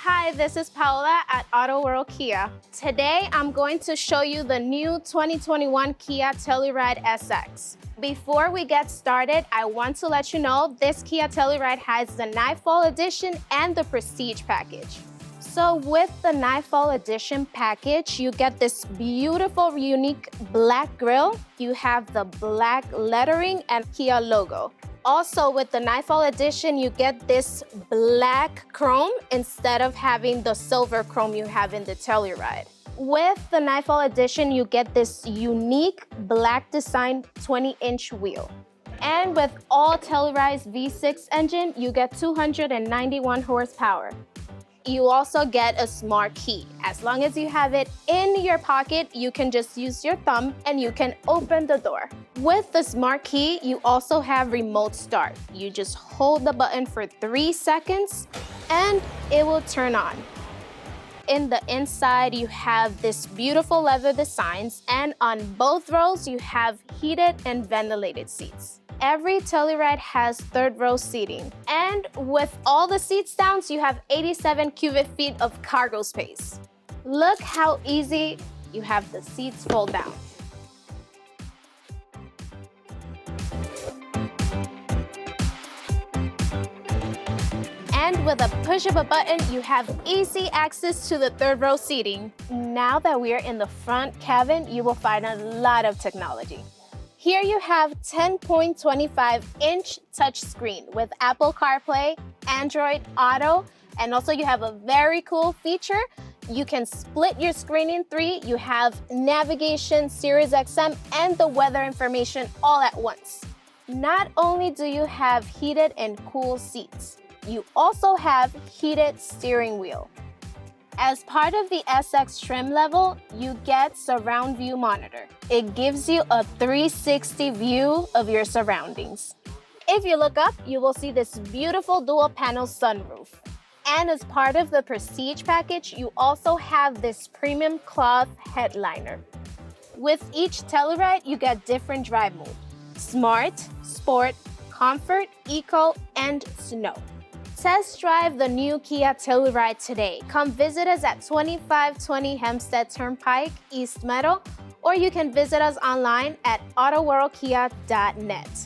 Hi, this is Paola at Autoworld Kia. Today, I'm going to show you the new 2021 Kia Telluride SX. Before we get started, I want to let you know this Kia Telluride has the Nightfall Edition and the Prestige package. So with the Nightfall Edition package, you get this beautiful, unique black grille. You have the black lettering and Kia logo. Also, with the Nightfall Edition, you get this black chrome instead of having the silver chrome you have in the Telluride. With the Nightfall Edition, you get this unique black design 20-inch wheel. And with all Telluride's V6 engine, you get 291 horsepower. You also get a smart key. As long as you have it in your pocket, you can just use your thumb and you can open the door. With the smart key, you also have remote start. You just hold the button for 3 seconds and it will turn on. In the inside, you have this beautiful leather designs, and on both rows, you have heated and ventilated seats. Every Telluride has third row seating, and with all the seats down, you have 87 cubic feet of cargo space. Look how easy you have the seats fold down. And with a push of a button, you have easy access to the third row seating. Now that we are in the front cabin, you will find a lot of technology. Here you have 10.25-inch touchscreen with Apple CarPlay, Android Auto, and also you have a very cool feature. You can split your screen in 3. You have navigation, Sirius XM, and the weather information all at once. Not only do you have heated and cool seats, you also have heated steering wheel. As part of the SX trim level, you get surround view monitor. It gives you a 360 view of your surroundings. If you look up, you will see this beautiful dual panel sunroof. And as part of the Prestige package, you also have this premium cloth headliner. With each Telluride, you get different drive modes: Smart, Sport, Comfort, Eco, and Snow. Test drive the new Kia Telluride today. Come visit us at 2520 Hempstead Turnpike, East Meadow, or you can visit us online at autoworldkia.net.